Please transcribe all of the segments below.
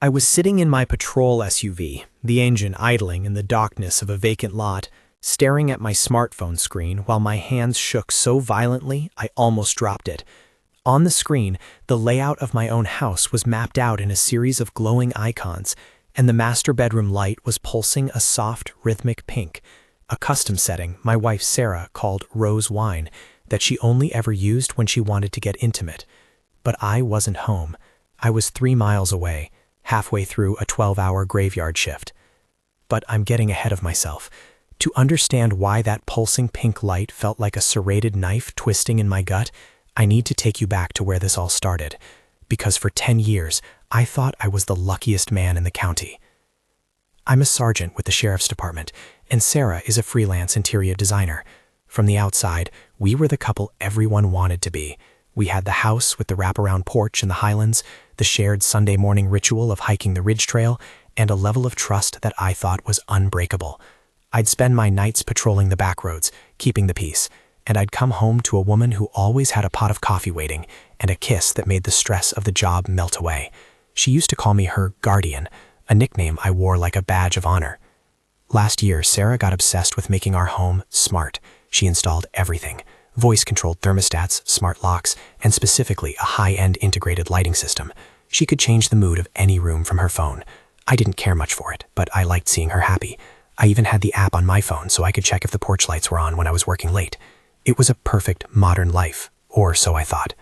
I was sitting in my patrol SUV, the engine idling in the darkness of a vacant lot, staring at my smartphone screen while my hands shook so violently I almost dropped it. On the screen, the layout of my own house was mapped out in a series of glowing icons, and the master bedroom light was pulsing a soft, rhythmic pink, a custom setting my wife Sarah called rose wine that she only ever used when she wanted to get intimate. But I wasn't home. I was 3 miles away, halfway through a 12-hour graveyard shift. But I'm getting ahead of myself. To understand why that pulsing pink light felt like a serrated knife twisting in my gut, I need to take you back to where this all started. Because for 10 years, I thought I was the luckiest man in the county. I'm a sergeant with the sheriff's department, and Sarah is a freelance interior designer. From the outside, we were the couple everyone wanted to be. We had the house with the wraparound porch in the Highlands, the shared Sunday morning ritual of hiking the Ridge Trail, and a level of trust that I thought was unbreakable. I'd spend my nights patrolling the back roads, keeping the peace, and I'd come home to a woman who always had a pot of coffee waiting and a kiss that made the stress of the job melt away. She used to call me her guardian, a nickname I wore like a badge of honor. Last year, Sarah got obsessed with making our home smart. She installed everything: voice-controlled thermostats, smart locks, and specifically a high-end integrated lighting system. She could change the mood of any room from her phone. I didn't care much for it, but I liked seeing her happy. I even had the app on my phone so I could check if the porch lights were on when I was working late. It was a perfect modern life, or so I thought.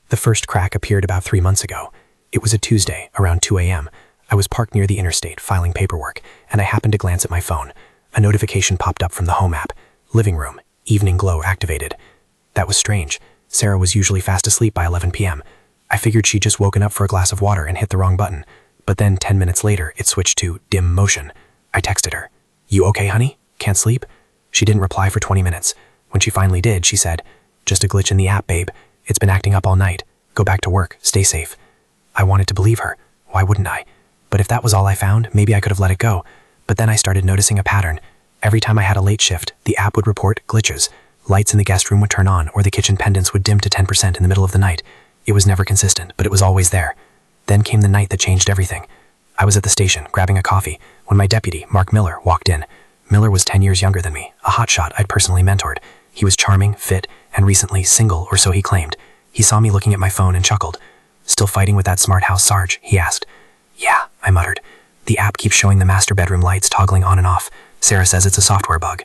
The first crack appeared about 3 months ago. It was a Tuesday, around 2 a.m. I was parked near the interstate, filing paperwork, and I happened to glance at my phone. A notification popped up from the home app. Living room, evening glow activated. That was strange. Sarah was usually fast asleep by 11 p.m. I figured she'd just woken up for a glass of water and hit the wrong button. But then 10 minutes later, it switched to dim motion. I texted her, "You okay, honey? Can't sleep?" She didn't reply for 20 minutes. When she finally did, she said, "Just a glitch in the app, babe. It's been acting up all night. Go back to work. Stay safe." I wanted to believe her. Why wouldn't I? But if that was all I found, maybe I could have let it go. But then I started noticing a pattern. Every time I had a late shift, the app would report glitches. Lights in the guest room would turn on, or the kitchen pendants would dim to 10% in the middle of the night. It was never consistent, but it was always there. Then came the night that changed everything. I was at the station, grabbing a coffee, when my deputy, Mark Miller, walked in. Miller was 10 years younger than me, a hotshot I'd personally mentored. He was charming, fit, and recently single, or so he claimed. He saw me looking at my phone and chuckled. "Still fighting with that smart house Sarge?" he asked. "Yeah," I muttered. "The app keeps showing the master bedroom lights toggling on and off. Sarah says it's a software bug."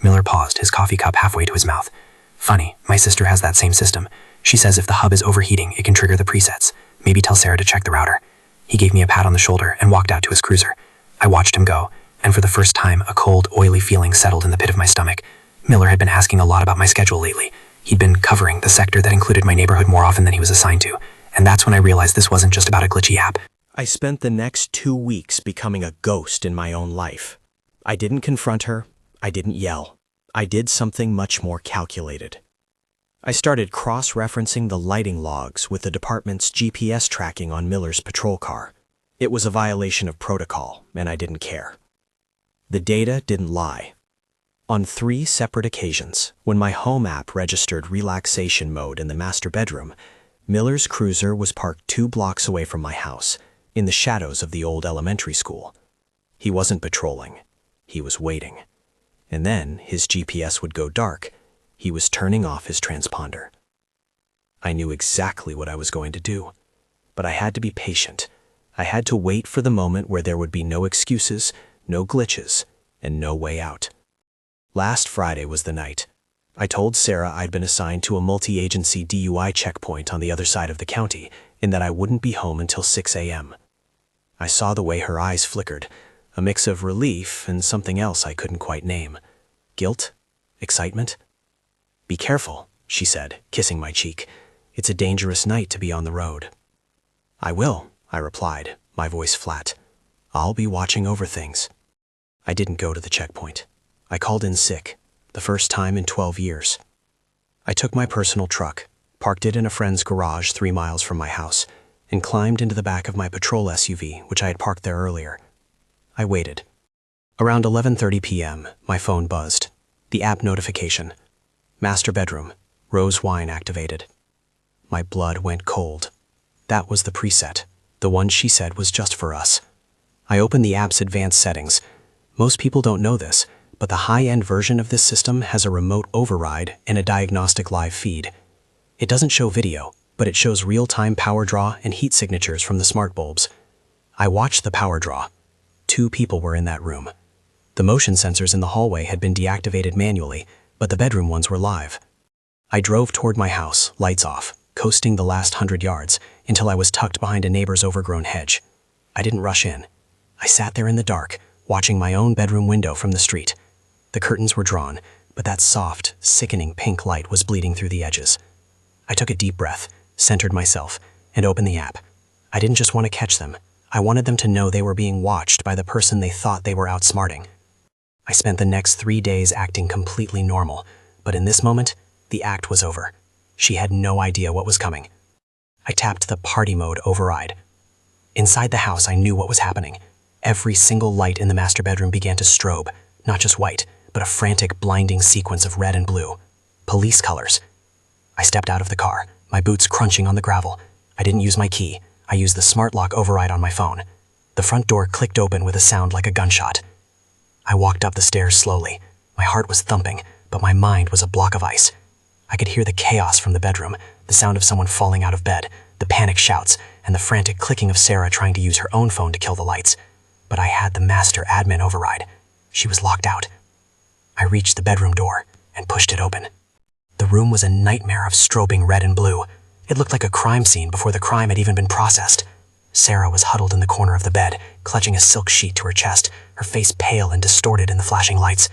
Miller paused, his coffee cup halfway to his mouth. "Funny, my sister has that same system. She says if the hub is overheating, it can trigger the presets. Maybe tell Sarah to check the router." He gave me a pat on the shoulder and walked out to his cruiser. I watched him go, and for the first time, a cold, oily feeling settled in the pit of my stomach. Miller had been asking a lot about my schedule lately. He'd been covering the sector that included my neighborhood more often than he was assigned to, and that's when I realized this wasn't just about a glitchy app. I spent the next 2 weeks becoming a ghost in my own life. I didn't confront her. I didn't yell. I did something much more calculated. I started cross-referencing the lighting logs with the department's GPS tracking on Miller's patrol car. It was a violation of protocol, and I didn't care. The data didn't lie. On 3 separate occasions, when my home app registered relaxation mode in the master bedroom, Miller's cruiser was parked 2 blocks away from my house, in the shadows of the old elementary school. He wasn't patrolling. He was waiting. And then his GPS would go dark. He was turning off his transponder. I knew exactly what I was going to do, but I had to be patient. I had to wait for the moment where there would be no excuses, no glitches, and no way out. Last Friday was the night. I told Sarah I'd been assigned to a multi-agency DUI checkpoint on the other side of the county, and that I wouldn't be home until 6 a.m. I saw the way her eyes flickered, a mix of relief and something else I couldn't quite name. Guilt? Excitement? "Be careful," she said, kissing my cheek. "It's a dangerous night to be on the road." "I will," I replied, my voice flat. "I'll be watching over things." I didn't go to the checkpoint. I called in sick, the first time in 12 years. I took my personal truck, parked it in a friend's garage 3 miles from my house, and climbed into the back of my patrol SUV, which I had parked there earlier. I waited. Around 11:30 p.m., my phone buzzed. The app notification. Master bedroom, rose wine activated. My blood went cold. That was the preset. the one she said was just for us. I opened the app's advanced settings. Most people don't know this, but the high-end version of this system has a remote override and a diagnostic live feed. It doesn't show video, but it shows real-time power draw and heat signatures from the smart bulbs. I watched the power draw. 2 people were in that room. The motion sensors in the hallway had been deactivated manually, but the bedroom ones were live. I drove toward my house, lights off, coasting the last 100 yards, until I was tucked behind a neighbor's overgrown hedge. I didn't rush in. I sat there in the dark, watching my own bedroom window from the street. The curtains were drawn, but that soft, sickening pink light was bleeding through the edges. I took a deep breath, centered myself, and opened the app. I didn't just want to catch them. I wanted them to know they were being watched by the person they thought they were outsmarting. I spent the next 3 days acting completely normal, but in this moment, the act was over. She had no idea what was coming. I tapped the party mode override. Inside the house, I knew what was happening. Every single light in the master bedroom began to strobe, not just white, but a frantic, blinding sequence of red and blue. Police colors. I stepped out of the car, my boots crunching on the gravel. I didn't use my key. I used the smart lock override on my phone. The front door clicked open with a sound like a gunshot. I walked up the stairs slowly. My heart was thumping, but my mind was a block of ice. I could hear the chaos from the bedroom, the sound of someone falling out of bed, the panic shouts, and the frantic clicking of Sarah trying to use her own phone to kill the lights. But I had the master admin override. She was locked out. I reached the bedroom door and pushed it open. The room was a nightmare of strobing red and blue. It looked like a crime scene before the crime had even been processed. Sarah was huddled in the corner of the bed, clutching a silk sheet to her chest, her face pale and distorted in the flashing lights.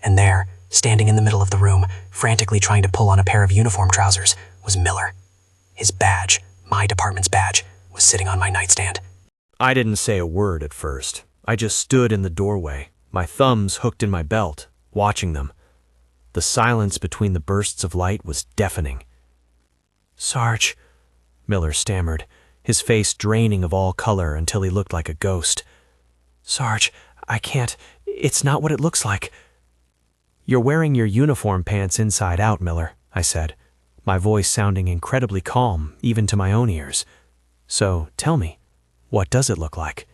And there, standing in the middle of the room, frantically trying to pull on a pair of uniform trousers, was Miller. His badge, my department's badge, was sitting on my nightstand. I didn't say a word at first. I just stood in the doorway, my thumbs hooked in my belt, watching them. The silence between the bursts of light was deafening. "Sarge," Miller stammered, his face draining of all color until he looked like a ghost. "Sarge, I can't. It's not what it looks like." "You're wearing your uniform pants inside out, Miller," I said, my voice sounding incredibly calm, even to my own ears. "So, tell me, what does it look like?"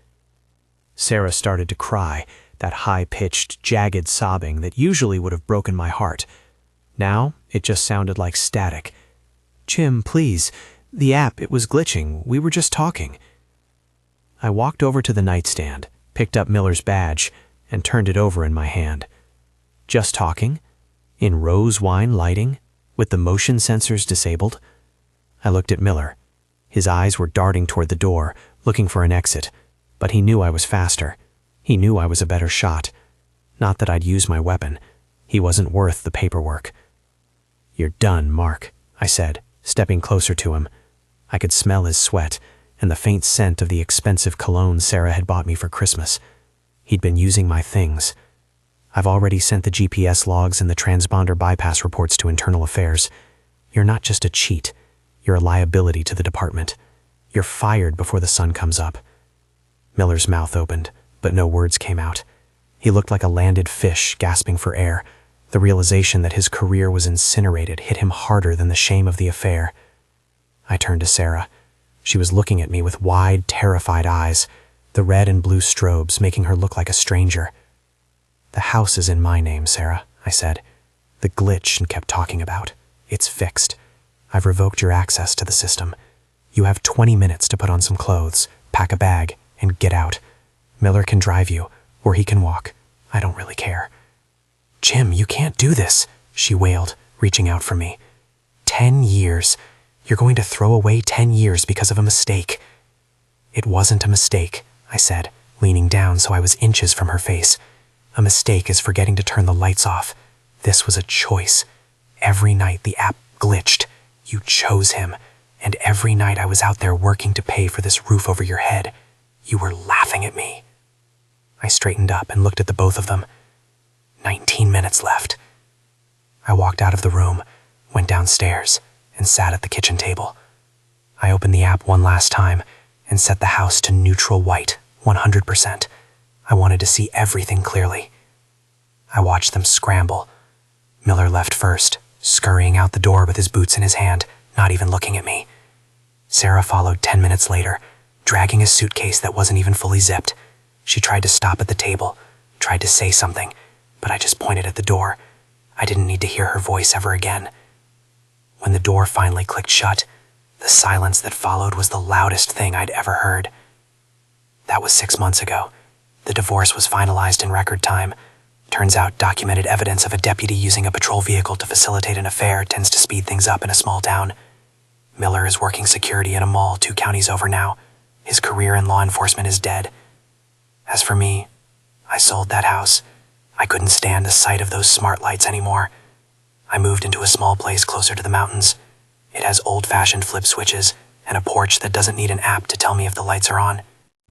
Sarah started to cry, that high-pitched, jagged sobbing that usually would have broken my heart. Now, it just sounded like static. "Jim, please. The app, it was glitching. We were just talking." I walked over to the nightstand, picked up Miller's badge, and turned it over in my hand. Just talking? In rose wine lighting? With the motion sensors disabled? I looked at Miller. His eyes were darting toward the door, looking for an exit, but he knew I was faster. He knew I was a better shot. Not that I'd use my weapon. He wasn't worth the paperwork. "You're done, Mark," I said, stepping closer to him. I could smell his sweat and the faint scent of the expensive cologne Sarah had bought me for Christmas. He'd been using my things. I've already sent the GPS logs and the transponder bypass reports to Internal Affairs. You're not just a cheat. You're a liability to the department. You're fired before the sun comes up. Miller's mouth opened, but no words came out. He looked like a landed fish gasping for air. The realization that his career was incinerated hit him harder than the shame of the affair. I turned to Sarah. She was looking at me with wide, terrified eyes, the red and blue strobes making her look like a stranger. "The house is in my name, Sarah," I said. "The glitch she kept talking about. It's fixed. I've revoked your access to the system. You have 20 minutes to put on some clothes, pack a bag, and get out. Miller can drive you, or he can walk. I don't really care." "Jim, you can't do this," she wailed, reaching out for me. 10 years. You're going to throw away 10 years because of a mistake." "It wasn't a mistake," I said, leaning down so I was inches from her face. "A mistake is forgetting to turn the lights off. This was a choice. Every night the app glitched. You chose him. And every night I was out there working to pay for this roof over your head. You were laughing at me." I straightened up and looked at the both of them. 19 minutes left. I walked out of the room, went downstairs, and sat at the kitchen table. I opened the app one last time and set the house to neutral white, 100%. I wanted to see everything clearly. I watched them scramble. Miller left first, scurrying out the door with his boots in his hand, not even looking at me. Sarah followed 10 minutes later, dragging a suitcase that wasn't even fully zipped. She tried to stop at the table, tried to say something, but I just pointed at the door. I didn't need to hear her voice ever again. When the door finally clicked shut, the silence that followed was the loudest thing I'd ever heard. That was 6 months ago. The divorce was finalized in record time. Turns out documented evidence of a deputy using a patrol vehicle to facilitate an affair tends to speed things up in a small town. Miller is working security at a mall 2 counties over now. His career in law enforcement is dead. As for me, I sold that house. I couldn't stand the sight of those smart lights anymore. I moved into a small place closer to the mountains. It has old-fashioned flip switches and a porch that doesn't need an app to tell me if the lights are on.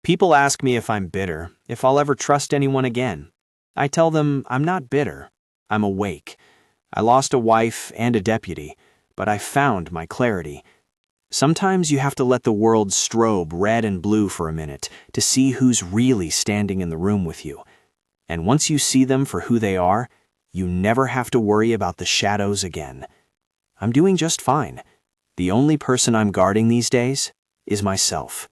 People ask me if I'm bitter, if I'll ever trust anyone again. I tell them I'm not bitter. I'm awake. I lost a wife and a deputy, but I found my clarity. Sometimes you have to let the world strobe red and blue for a minute to see who's really standing in the room with you. And once you see them for who they are, you never have to worry about the shadows again. I'm doing just fine. The only person I'm guarding these days is myself.